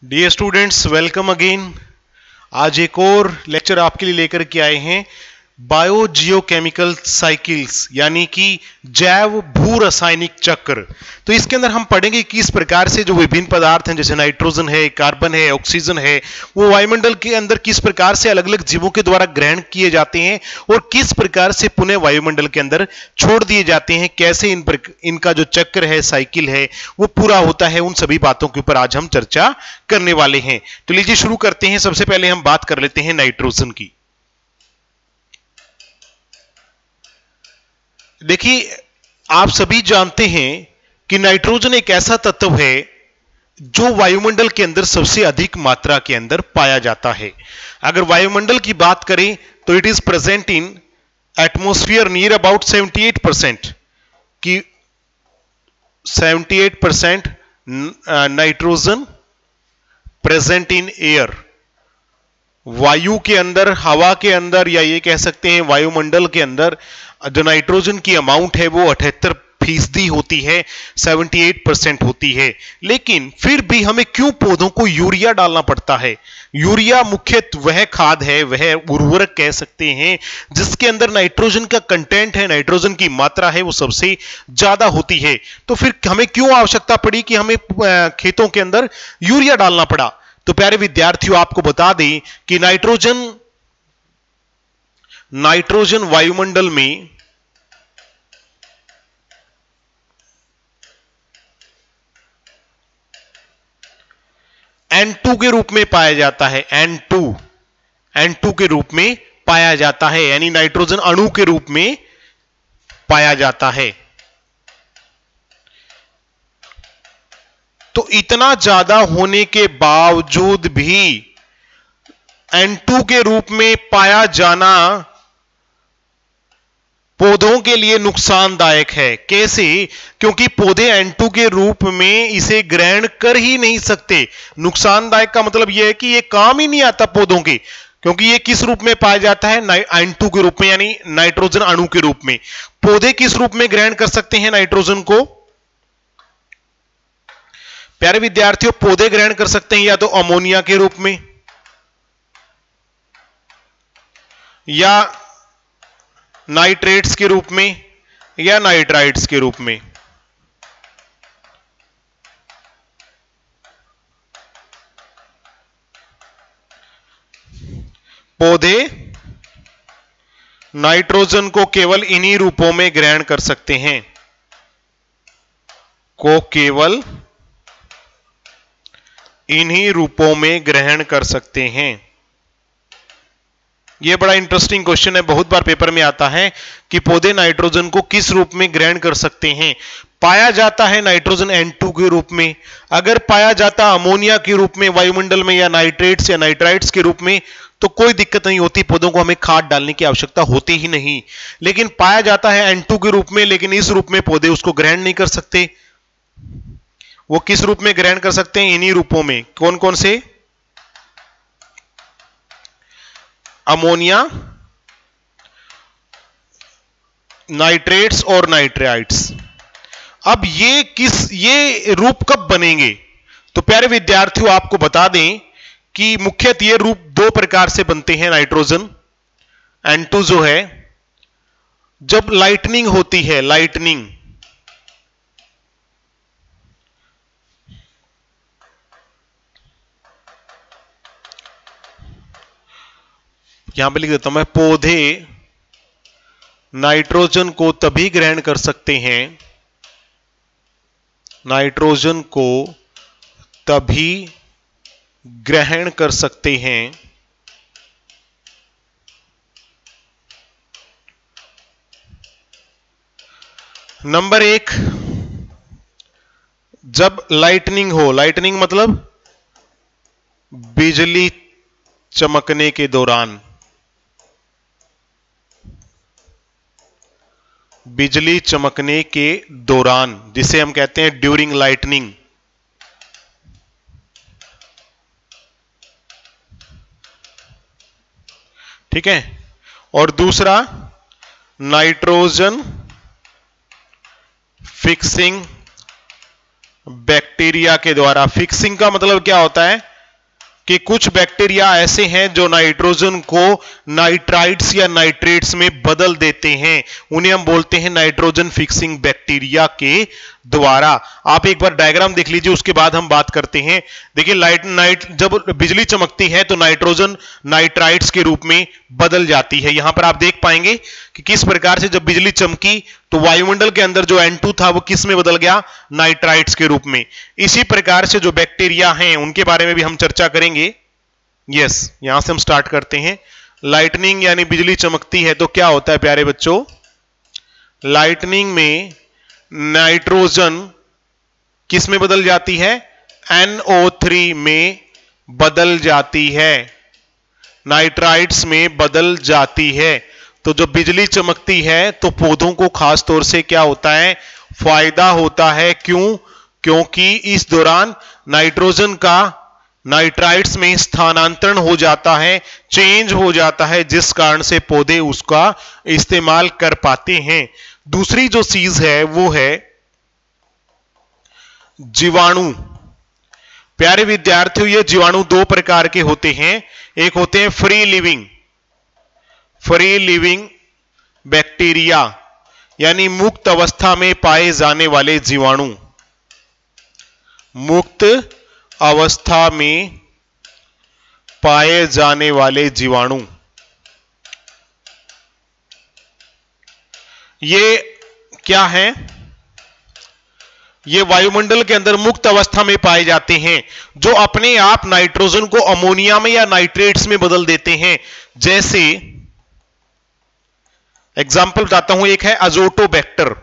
Dear students, welcome again. आज एक और लेक्चर आपके लिए लेकर के आए हैं बायोजियोकेमिकल साइकिल्स, यानी कि जैव भू रासायनिक चक्र। तो इसके अंदर हम पढ़ेंगे कि इस प्रकार से जो विभिन्न पदार्थ हैं, जैसे नाइट्रोजन है, कार्बन है, ऑक्सीजन है, वो वायुमंडल के अंदर किस प्रकार से अलग अलग जीवों के द्वारा ग्रहण किए जाते हैं और किस प्रकार से पुनः वायुमंडल के अंदर छोड़ दिए जाते हैं। कैसे इनका जो चक्र है, साइकिल है, वो पूरा होता है। उन सभी बातों के ऊपर आज हम चर्चा करने वाले हैं। तो लीजिए शुरू करते हैं। सबसे पहले हम बात कर लेते हैं नाइट्रोजन की। देखिए, आप सभी जानते हैं कि नाइट्रोजन एक ऐसा तत्व है जो वायुमंडल के अंदर सबसे अधिक मात्रा के अंदर पाया जाता है। अगर वायुमंडल की बात करें तो it is present in atmosphere near about 78% की 78% नाइट्रोजन प्रेजेंट इन एयर। वायु के अंदर, हवा के अंदर, या ये कह सकते हैं वायुमंडल के अंदर जो नाइट्रोजन की अमाउंट है वो 78% होती है, 78% होती है। लेकिन फिर भी हमें क्यों पौधों को यूरिया डालना पड़ता है? यूरिया मुख्यतः वह खाद है, वह उर्वरक कह सकते हैं, जिसके अंदर नाइट्रोजन का कंटेंट है, नाइट्रोजन की मात्रा है, वो सबसे ज्यादा होती है। तो फिर हमें क्यों आवश्यकता पड़ी कि हमें खेतों के अंदर यूरिया डालना पड़ा? तो प्यारे विद्यार्थियों, आपको बता दें कि नाइट्रोजन वायुमंडल में N2 के रूप में पाया जाता है। N2 के रूप में पाया जाता है, यानी नाइट्रोजन अणु के रूप में पाया जाता है। तो इतना ज्यादा होने के बावजूद भी N2 के रूप में पाया जाना पौधों के लिए नुकसानदायक है। कैसे? क्योंकि पौधे N2 के रूप में इसे ग्रहण कर ही नहीं सकते। नुकसानदायक का मतलब यह है कि यह काम ही नहीं आता पौधों के, क्योंकि यह किस रूप में पाया जाता है? N2 के रूप में, यानी नाइट्रोजन अणु के रूप में। पौधे किस रूप में ग्रहण कर सकते हैं नाइट्रोजन को? प्यारे विद्यार्थियों, पौधे ग्रहण कर सकते हैं या तो अमोनिया के रूप में, या नाइट्रेट्स के रूप में, या नाइट्राइट्स के रूप में। पौधे नाइट्रोजन को केवल इन्हीं रूपों में ग्रहण कर सकते हैं, केवल इन्हीं रूपों में ग्रहण कर सकते हैं। यह बड़ा इंटरेस्टिंग क्वेश्चन है, बहुत बार पेपर में आता है कि पौधे नाइट्रोजन को किस रूप में ग्रहण कर सकते हैं। पाया जाता है नाइट्रोजन N2 के रूप में। अगर पाया जाता अमोनिया के रूप में वायुमंडल में, या नाइट्रेट्स या नाइट्राइट्स के रूप में, तो कोई दिक्कत नहीं होती, पौधों को हमें खाद डालने की आवश्यकता होती ही नहीं। लेकिन पाया जाता है N2 के रूप में, लेकिन इस रूप में पौधे उसको ग्रहण नहीं कर सकते। वो किस रूप में ग्रहण कर सकते हैं? इन्हीं रूपों में। कौन कौन से? अमोनिया, नाइट्रेट्स और नाइट्राइट्स। अब ये रूप कब बनेंगे? तो प्यारे विद्यार्थियों, आपको बता दें कि मुख्यतः ये रूप दो प्रकार से बनते हैं। नाइट्रोजन N2 जो है, जब लाइटनिंग होती है, लाइटनिंग, यहां पे लिख देता हूं मैं, पौधे नाइट्रोजन को तभी ग्रहण कर सकते हैं, नाइट्रोजन को तभी ग्रहण कर सकते हैं नंबर 1, जब लाइटनिंग हो। लाइटनिंग मतलब बिजली चमकने के दौरान, बिजली चमकने के दौरान, जिसे हम कहते हैं ड्यूरिंग लाइटनिंग। ठीक है। और दूसरा, नाइट्रोजन फिक्सिंग बैक्टीरिया बैक्टीरिया के द्वारा। फिक्सिंग का मतलब क्या होता है कि कुछ बैक्टीरिया ऐसे हैं जो नाइट्रोजन को नाइट्राइट्स या नाइट्रेट्स में बदल देते हैं, उन्हें हम बोलते हैं नाइट्रोजन फिक्सिंग बैक्टीरिया के द्वारा। आप एक बार डायग्राम देख लीजिए, उसके बाद हम बात करते हैं। देखिए जब बिजली चमकती है तो नाइट्रोजन नाइट्राइट्स के रूप में बदल जाती है। यहां पर आप देख पाएंगे कि किस प्रकार से जब बिजली चमकी तो वायुमंडल के अंदर जो N2 था वो किस में बदल गया, नाइट्राइट्स के रूप में। इसी प्रकार से जो बैक्टीरिया हैं उनके बारे में भी हम चर्चा करेंगे। यस, यहां से हम स्टार्ट करते हैं। लाइटनिंग यानी बिजली चमकती है तो क्या होता है प्यारे बच्चों, लाइटनिंग में नाइट्रोजन किस में बदल जाती है, NO3 में बदल जाती है, नाइट्राइट्स में बदल जाती है। तो जब बिजली चमकती है तो पौधों को खास तौर से क्या होता है, फायदा होता है। क्यों? क्योंकि इस दौरान नाइट्रोजन का नाइट्राइट्स में स्थानांतरण हो जाता है, चेंज हो जाता है, जिस कारण से पौधे उसका इस्तेमाल कर पाते हैं। दूसरी जो चीज है वो है जीवाणु। प्यारे विद्यार्थियों, ये जीवाणु दो प्रकार के होते हैं। एक होते हैं फ्री लिविंग बैक्टीरिया, यानी मुक्त अवस्था में पाए जाने वाले जीवाणु। मुक्त अवस्था में पाए जाने वाले जीवाणु, ये क्या है, ये वायुमंडल के अंदर मुक्त अवस्था में पाए जाते हैं, जो अपने आप नाइट्रोजन को अमोनिया में या नाइट्रेट्स में बदल देते हैं। जैसे एग्जाम्पल बताता हूं, एक है अजोटोबैक्टर।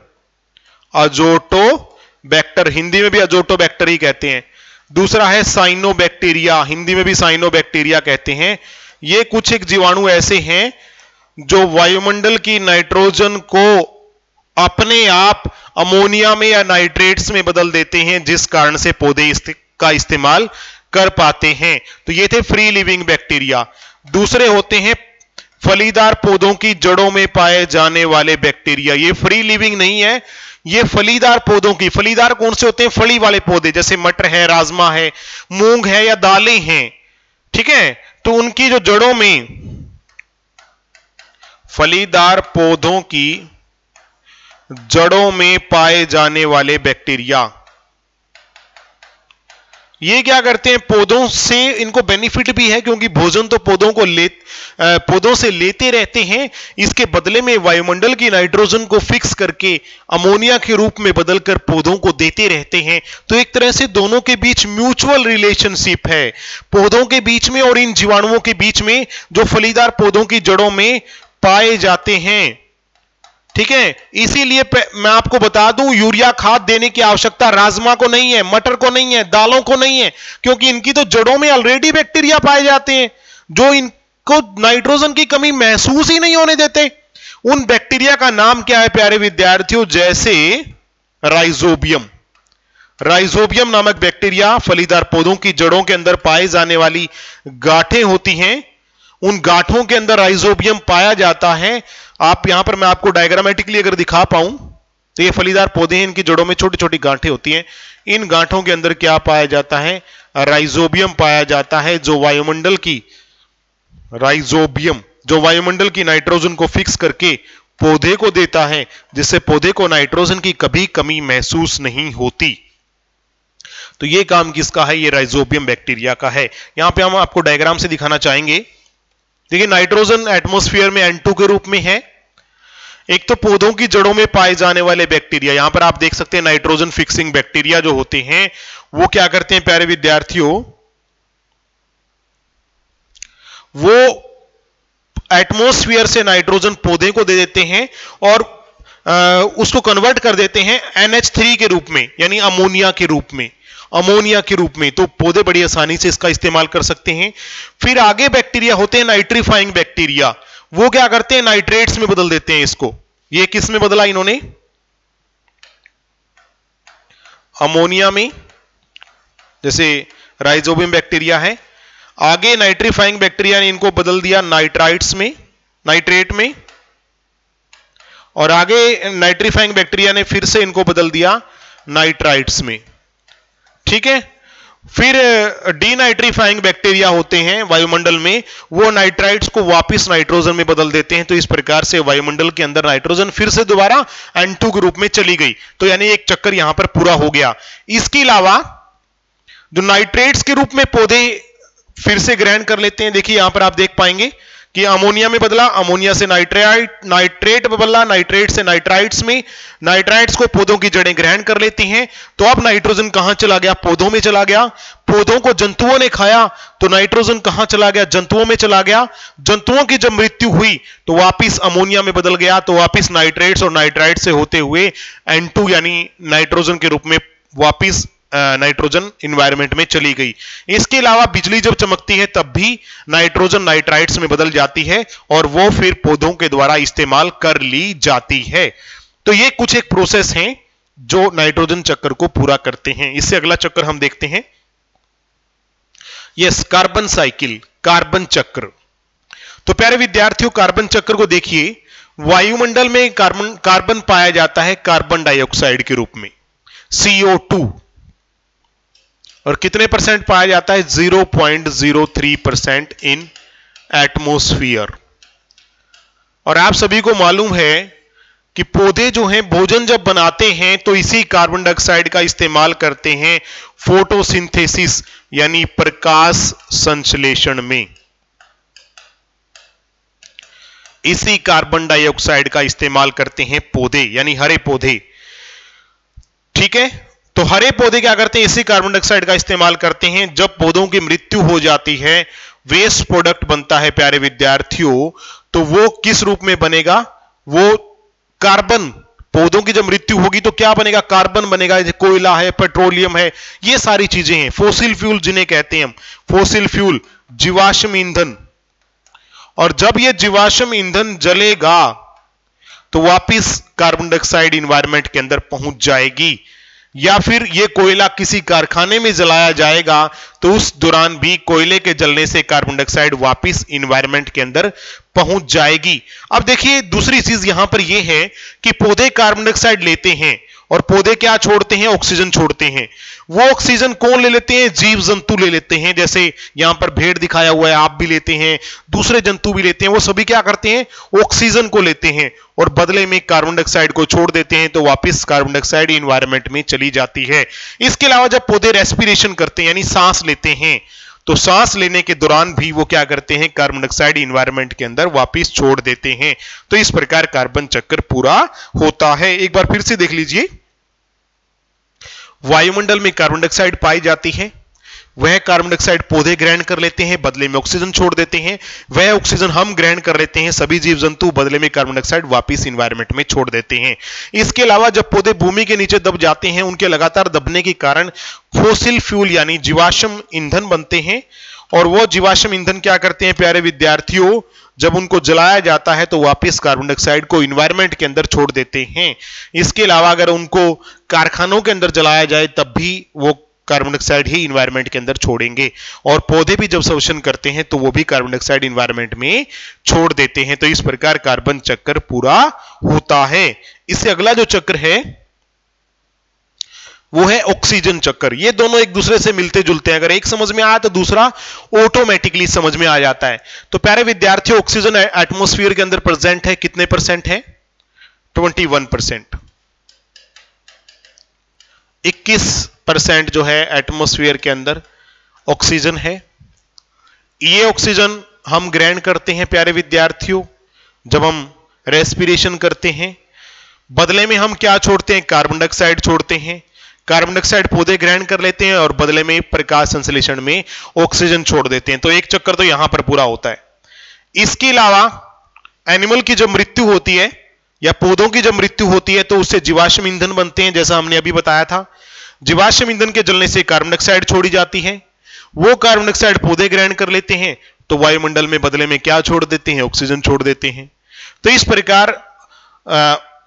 अजोटोबैक्टर हिंदी में भी अजोटोबैक्टर ही कहते हैं। दूसरा है साइनोबैक्टीरिया, हिंदी में भी साइनोबैक्टीरिया कहते हैं। ये कुछ एक जीवाणु ऐसे हैं जो वायुमंडल की नाइट्रोजन को अपने आप अमोनिया में या नाइट्रेट्स में बदल देते हैं, जिस कारण से पौधे इसका इस्तेमाल कर पाते हैं। तो ये थे फ्री लिविंग बैक्टीरिया। दूसरे होते हैं फलीदार पौधों की जड़ों में पाए जाने वाले बैक्टीरिया। ये फ्री लिविंग नहीं है, ये फलीदार पौधों की। फलीदार कौन से होते हैं, फली वाले पौधे, जैसे मटर है, राजमा है, मूंग है या दालें हैं, ठीक है। तो उनकी जो जड़ों में, फलीदार पौधों की जड़ों में पाए जाने वाले बैक्टीरिया, ये क्या करते हैं, पौधों से इनको बेनिफिट भी है क्योंकि भोजन तो पौधों से लेते रहते हैं। इसके बदले में वायुमंडल की नाइट्रोजन को फिक्स करके अमोनिया के रूप में बदलकर पौधों को देते रहते हैं। तो एक तरह से दोनों के बीच म्यूचुअल रिलेशनशिप है, पौधों के बीच में और इन जीवाणुओं के बीच में, जो फलीदार पौधों की जड़ों में पाए जाते हैं, ठीक है। इसीलिए मैं आपको बता दूं, यूरिया खाद देने की आवश्यकता राजमा को नहीं है, मटर को नहीं है, दालों को नहीं है, क्योंकि इनकी तो जड़ों में ऑलरेडी बैक्टीरिया पाए जाते हैं जो इनको नाइट्रोजन की कमी महसूस ही नहीं होने देते। उन बैक्टीरिया का नाम क्या है प्यारे विद्यार्थियों, जैसे राइजोबियम। राइजोबियम नामक बैक्टीरिया फलीदार पौधों की जड़ों के अंदर पाए जाने वाली गांठें होती हैं, उन गांठों के अंदर राइजोबियम पाया जाता है। आप यहां पर मैं आपको डायग्रामेटिकली अगर दिखा पाऊं तो ये फलीदार पौधे हैं, इनकी जड़ों में छोटी छोटी गांठें होती हैं। इन गांठों के अंदर क्या पाया जाता है, राइजोबियम पाया जाता है, जो वायुमंडल की नाइट्रोजन को फिक्स करके पौधे को देता है, जिससे पौधे को नाइट्रोजन की कभी कमी महसूस नहीं होती। तो ये काम किसका है, ये राइजोबियम बैक्टीरिया का है। यहां पे हम आपको डायग्राम से दिखाना चाहेंगे। देखिए, नाइट्रोजन एटमॉस्फेयर में N2 के रूप में है। एक तो पौधों की जड़ों में पाए जाने वाले बैक्टीरिया, यहां पर आप देख सकते हैं नाइट्रोजन फिक्सिंग बैक्टीरिया जो होते हैं वो क्या करते हैं प्यारे विद्यार्थियों, वो एटमॉस्फेयर से नाइट्रोजन पौधे को दे देते हैं और उसको कन्वर्ट कर देते हैं NH3 के रूप में, यानी अमोनिया के रूप में। तो पौधे बड़ी आसानी से इसका इस्तेमाल कर सकते हैं। फिर आगे बैक्टीरिया होते हैं नाइट्रीफाइंग बैक्टीरिया, वो क्या करते हैं, नाइट्रेट्स में बदल देते हैं इसको। ये किस में बदला इन्होंने, अमोनिया में, जैसे राइजोबियम बैक्टीरिया है। आगे नाइट्रीफाइंग बैक्टीरिया ने इनको बदल दिया नाइट्रेट में, और आगे नाइट्रीफाइंग बैक्टीरिया ने फिर से इनको बदल दिया नाइट्राइट्स में। ठीक है। फिर डीनाइट्रीफाइंग बैक्टीरिया होते हैं वायुमंडल में, वो नाइट्राइट्स को वापस नाइट्रोजन में बदल देते हैं। तो इस प्रकार से वायुमंडल के अंदर नाइट्रोजन फिर से दोबारा N2 के रूप में चली गई। तो यानी एक चक्कर यहां पर पूरा हो गया। इसके अलावा जो नाइट्रेट्स के रूप में पौधे फिर से ग्रहण कर लेते हैं, देखिए यहां पर आप देख पाएंगे कि अमोनिया में बदला, अमोनिया से नाइट्रेट बदला, नाइट्रेट से नाइट्राइट्स में, नाइट्राइट्स को पौधों की जड़ें ग्रहण कर लेती हैं। तो अब नाइट्रोजन कहां चला गया? पौधों में चला गया। पौधों को जंतुओं ने खाया तो नाइट्रोजन कहां चला गया? जंतुओं में चला गया। जंतुओं की जब मृत्यु हुई तो वापिस अमोनिया में बदल गया, तो वापिस नाइट्रेट्स और नाइट्राइट से होते हुए N2 यानी नाइट्रोजन के रूप में वापिस नाइट्रोजन इन्वायरमेंट में चली गई। इसके अलावा बिजली जब चमकती है तब भी नाइट्रोजन नाइट्राइट्स में बदल जाती है और वो फिर पौधों के द्वारा इस्तेमाल कर ली जाती है। तो ये कुछ एक प्रोसेस हैं जो नाइट्रोजन चक्र को पूरा करते हैं। इससे अगला चक्र हम देखते हैं, यस, कार्बन साइकिल, कार्बन चक्र। तो प्यारे विद्यार्थियों, कार्बन चक्र को देखिए, वायुमंडल में कार्बन पाया जाता है कार्बन डाइऑक्साइड के रूप में, CO2, और कितने परसेंट पाया जाता है? 0.03% इन एटमॉस्फेयर। और आप सभी को मालूम है कि पौधे जो हैं भोजन जब बनाते हैं तो इसी कार्बन डाइऑक्साइड का इस्तेमाल करते हैं फोटोसिंथेसिस यानी प्रकाश संश्लेषण में। इसी कार्बन डाइऑक्साइड का इस्तेमाल करते हैं पौधे यानी हरे पौधे। ठीक है, तो हरे पौधे क्या करते हैं? इसी कार्बन डाइऑक्साइड का इस्तेमाल करते हैं। जब पौधों की मृत्यु हो जाती है, वेस्ट प्रोडक्ट बनता है प्यारे विद्यार्थियों, तो वो किस रूप में बनेगा? वो कार्बन, पौधों की जब मृत्यु होगी तो क्या बनेगा? कार्बन बनेगा। कोयला है, पेट्रोलियम है, ये सारी चीजें हैं, फोसिल फ्यूल जिन्हें कहते हैं हम, फोसिल फ्यूल, जीवाश्म ईंधन। और जब ये जीवाश्म ईंधन जलेगा तो वापिस कार्बन डाइऑक्साइड इन्वायरमेंट के अंदर पहुंच जाएगी। या फिर ये कोयला किसी कारखाने में जलाया जाएगा तो उस दौरान भी कोयले के जलने से कार्बन डाइऑक्साइड वापिस इन्वायरमेंट के अंदर पहुंच जाएगी। अब देखिए दूसरी चीज यहां पर यह है कि पौधे कार्बन डाइऑक्साइड लेते हैं और पौधे क्या छोड़ते हैं? ऑक्सीजन छोड़ते हैं। वो ऑक्सीजन कौन ले लेते हैं? जीव जंतु ले लेते हैं। जैसे यहां पर भेड़ दिखाया हुआ है, आप भी लेते हैं, दूसरे जंतु भी लेते हैं। वो सभी क्या करते हैं? ऑक्सीजन को लेते हैं और बदले में कार्बन डाइऑक्साइड को छोड़ देते हैं, तो वापस कार्बन डाइऑक्साइड इन्वायरमेंट में चली जाती है। इसके अलावा जब पौधे रेस्पिरेशन करते हैं यानी सांस लेते हैं, तो सांस लेने के दौरान भी वो क्या करते हैं? कार्बन डाइऑक्साइड इन्वायरमेंट के अंदर वापस छोड़ देते हैं। तो इस प्रकार कार्बन चक्र पूरा होता है। एक बार फिर से देख लीजिए, वायुमंडल में कार्बन डाइऑक्साइड पाई जाती है, वह कार्बन डाइऑक्साइड पौधे ग्रहण कर लेते हैं, बदले में ऑक्सीजन छोड़ देते हैं। वह ऑक्सीजन हम ग्रहण कर लेते हैं, सभी जीव जंतु, बदले में कार्बन डाइऑक्साइड वापस इन्वायरमेंट में छोड़ देते हैं। इसके अलावा जब पौधे भूमि के नीचे दब जाते हैं, उनके लगातार दबने के कारण फोसिल फ्यूल यानी जीवाश्म ईंधन बनते हैं। और वो जीवाश्म ईंधन क्या करते हैं प्यारे विद्यार्थियों? जब उनको जलाया जाता है तो वापस कार्बन डाइऑक्साइड को इन्वायरमेंट के अंदर छोड़ देते हैं। इसके अलावा अगर उनको कारखानों के अंदर जलाया जाए तब भी वो कार्बन डाइऑक्साइड ही इन्वायरमेंट के अंदर छोड़ेंगे। और पौधे भी जब शोषण करते हैं तो वो भी कार्बन डाइऑक्साइड इन्वायरमेंट में छोड़ देते हैं। तो इस प्रकार कार्बन चक्र पूरा होता है। इससे अगला जो चक्र है वो है ऑक्सीजन चक्र। ये दोनों एक दूसरे से मिलते जुलते हैं, अगर एक समझ में आया तो दूसरा ऑटोमेटिकली समझ में आ जाता है। तो प्यारे विद्यार्थियों, ऑक्सीजन एटमॉस्फेयर के अंदर प्रेजेंट है, कितने परसेंट है? 21%। 21% जो है एटमॉस्फेयर के अंदर ऑक्सीजन है। ये ऑक्सीजन हम ग्रहण करते हैं प्यारे विद्यार्थियों जब हम रेस्पिरेशन करते हैं। बदले में हम क्या छोड़ते हैं? कार्बन डाइऑक्साइड छोड़ते हैं। कार्बन डाइऑक्साइड पौधे ग्रहण कर लेते हैं और बदले में प्रकाश संश्लेषण में ऑक्सीजन छोड़ देते हैं। तो एक चक्कर तो यहां पर पूरा होता है। इसके अलावा एनिमल की जब मृत्यु होती है या पौधों की जब मृत्यु होती है तो उससे जीवाश्म ईंधन बनते हैं, जैसा हमने अभी बताया था। जीवाश्म ईंधन के जलने से कार्बन डाइऑक्साइड छोड़ी जाती है। वो कार्बन डाइऑक्साइड पौधे ग्रहण कर लेते हैं तो वायुमंडल में बदले में क्या छोड़ देते हैं? ऑक्सीजन छोड़ देते हैं। तो इस प्रकार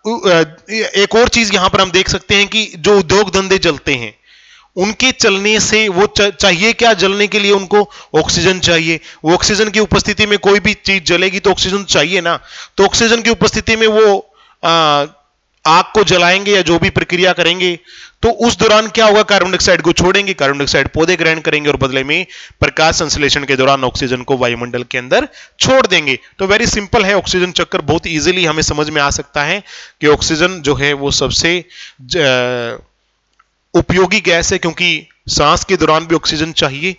एक और चीज यहां पर हम देख सकते हैं कि जो उद्योग धंधे चलते हैं उनके चलने से वो चाहिए क्या? जलने के लिए उनको ऑक्सीजन चाहिए। वो ऑक्सीजन की उपस्थिति में कोई भी चीज जलेगी तो ऑक्सीजन चाहिए ना। तो ऑक्सीजन की उपस्थिति में वो आग को जलाएंगे या जो भी प्रक्रिया करेंगे तो उस दौरान क्या होगा, कार्बन डाइऑक्साइड को छोड़ेंगे, कार्बन डाइऑक्साइड पौधे ग्रहण करेंगे और बदले में प्रकाश संश्लेषण के दौरान ऑक्सीजन को वायुमंडल के अंदर छोड़ देंगे। तो वेरी सिंपल है ऑक्सीजन चक्कर, बहुत इजीली हमें समझ में आ सकता है कि ऑक्सीजन जो है वो सबसे उपयोगी गैस है, क्योंकि सांस के दौरान भी ऑक्सीजन चाहिए।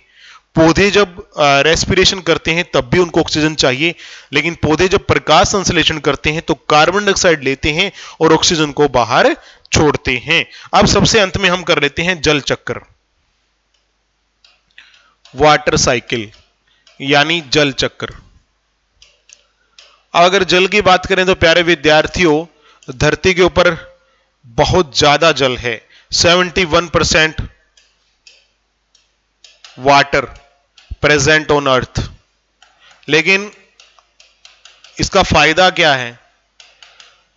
पौधे जब रेस्पिरेशन करते हैं तब भी उनको ऑक्सीजन चाहिए, लेकिन पौधे जब प्रकाश संश्लेषण करते हैं तो कार्बन डाइऑक्साइड लेते हैं और ऑक्सीजन को बाहर छोड़ते हैं। अब सबसे अंत में हम कर लेते हैं जल चक्र, वाटर साइकिल यानी जल चक्र। अगर जल की बात करें तो प्यारे विद्यार्थियों, धरती के ऊपर बहुत ज्यादा जल है, 71% वाटर प्रेजेंट ऑन अर्थ। लेकिन इसका फायदा क्या है?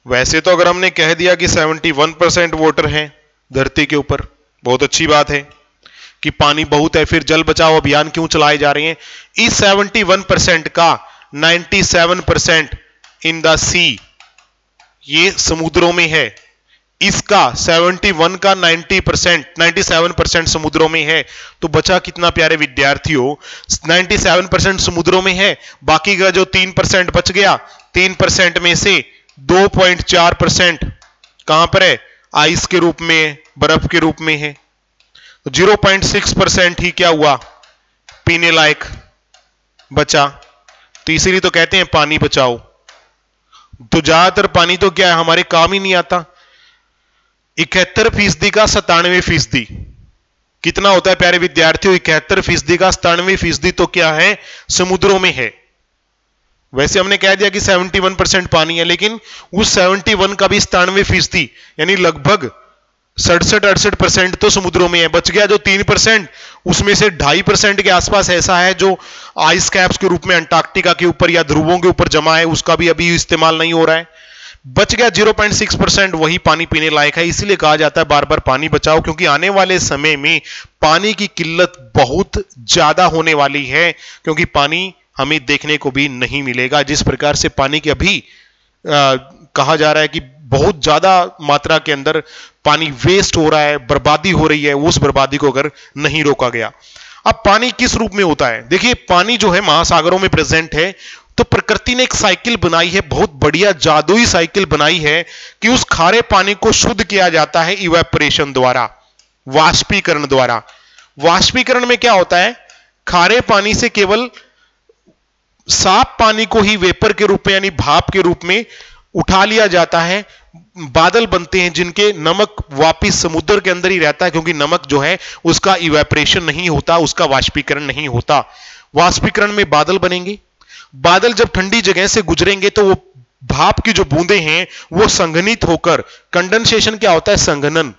वैसे तो अगर हमने कह दिया कि 71% वाटर है धरती के ऊपर, बहुत अच्छी बात है कि पानी बहुत है, फिर जल बचाओ अभियान क्यों चलाए जा रहे हैं? इस 71% का 97% इन द सी, ये समुद्रों में है। इसका 71 का 97% समुद्रों में है। तो बचा कितना प्यारे विद्यार्थियों? 97% समुद्रों में है, बाकी का जो 3% बच गया, 3% में से 2.4% कहां पर है? आइस के रूप में, बर्फ के रूप में है। तो 0.6% ही क्या हुआ? पीने लायक बचा। तो इसीलिए तो कहते हैं पानी बचाओ। तो ज्यादातर पानी तो क्या है, हमारे काम ही नहीं आता। 71% का 97%, कितना होता है प्यारे विद्यार्थियों? 71% का 97% तो क्या है? समुद्रों में है। वैसे हमने कह दिया कि 71% पानी है, लेकिन उस 71 का भी 97% यानी लगभग 67-68% तो समुद्रों में है। बच गया जो 3%, उसमें से 2.5% के आसपास ऐसा है जो आइस कैप्स के रूप में अंटार्कटिका के ऊपर या ध्रुवों के ऊपर जमा है, उसका भी अभी इस्तेमाल नहीं हो रहा है। बच गया 0.6%, वही पानी पीने लायक है। इसलिए कहा जाता है बार बार पानी बचाओ, क्योंकि आने वाले समय में पानी की किल्लत बहुत ज्यादा होने वाली है, क्योंकि पानी हमें देखने को भी नहीं मिलेगा। जिस प्रकार से पानी की अभी कहा जा रहा है कि बहुत ज्यादा मात्रा के अंदर पानी वेस्ट हो रहा है, बर्बादी हो रही है, उस बर्बादी को अगर नहीं रोका गया। अब पानी किस रूप में होता है? देखिए, पानी जो है महासागरों में प्रेजेंट है। तो प्रकृति ने एक साइकिल बनाई है, बहुत बढ़िया जादुई साइकिल बनाई है कि उस खारे पानी को शुद्ध किया जाता है इवेपोरेशन द्वारा, वाष्पीकरण द्वारा। वाष्पीकरण में क्या होता है? खारे पानी से केवल साफ पानी को ही वेपर के रूप में यानी भाप के रूप में उठा लिया जाता है। बादल बनते हैं जिनके नमक वापिस समुद्र के अंदर ही रहता है, क्योंकि नमक जो है उसका इवेपोरेशन नहीं होता, उसका वाष्पीकरण नहीं होता। वाष्पीकरण में बादल बनेंगे। बादल जब ठंडी जगह से गुजरेंगे तो वो भाप की जो बूंदें हैं वो संघनित होकर, कंडेंसेशन क्या होता है? संघनन।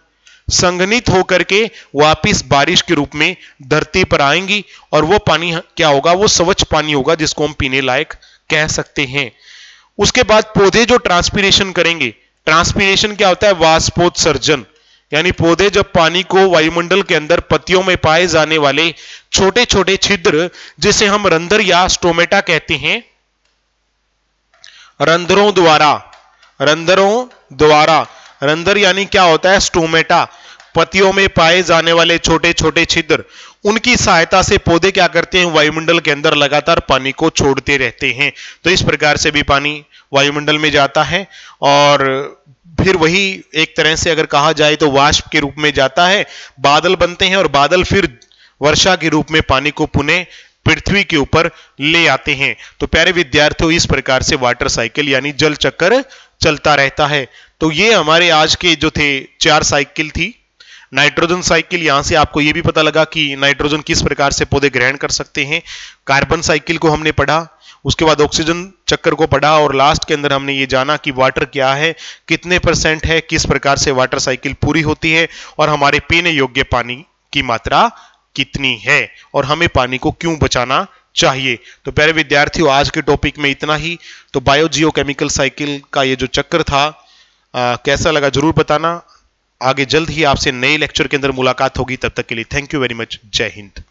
संघनित होकर के वापिस बारिश के रूप में धरती पर आएंगी और वो पानी क्या होगा? वो स्वच्छ पानी होगा, जिसको हम पीने लायक कह सकते हैं। उसके बाद पौधे जो ट्रांसपीरेशन करेंगे, ट्रांसपीरेशन क्या होता है? वाष्पोत्सर्जन। यानी पौधे जब पानी को वायुमंडल के अंदर पत्तियों में पाए जाने वाले छोटे छोटे छिद्र, जिसे हम रंध्र या स्टोमेटा कहते हैं, रंध्रों द्वारा, रंध्र यानी क्या होता है? स्टोमेटा। पत्तियों में पाए जाने वाले छोटे छोटे छिद्र, उनकी सहायता से पौधे क्या करते हैं? वायुमंडल के अंदर लगातार पानी को छोड़ते रहते हैं। तो इस प्रकार से भी पानी वायुमंडल में जाता है और फिर वही एक तरह से अगर कहा जाए तो वाष्प के रूप में जाता है, बादल बनते हैं और बादल फिर वर्षा के रूप में पानी को पुनः पृथ्वी के ऊपर ले आते हैं। तो प्यारे विद्यार्थियों, इस प्रकार से वाटर साइकिल यानी जल चक्र चलता रहता है। तो ये हमारे आज के जो थे 4 साइकिल थी। नाइट्रोजन साइकिल, यहां से आपको यह भी पता लगा कि नाइट्रोजन किस प्रकार से पौधे ग्रहण कर सकते हैं। कार्बन साइकिल को हमने पढ़ा, उसके बाद ऑक्सीजन चक्र को पढ़ा और लास्ट के अंदर हमने ये जाना कि वाटर क्या है, कितने % है, किस प्रकार से वाटर साइकिल पूरी होती है और हमारे पीने योग्य पानी की मात्रा कितनी है और हमें पानी को क्यों बचाना चाहिए। तो प्यारे विद्यार्थियों, आज के टॉपिक में इतना ही। तो बायोजियोकेमिकल साइकिल का ये जो चक्र था कैसा लगा जरूर बताना। आगे जल्द ही आपसे नए लेक्चर के अंदर मुलाकात होगी। तब तक के लिए थैंक यू वेरी मच। जय हिंद।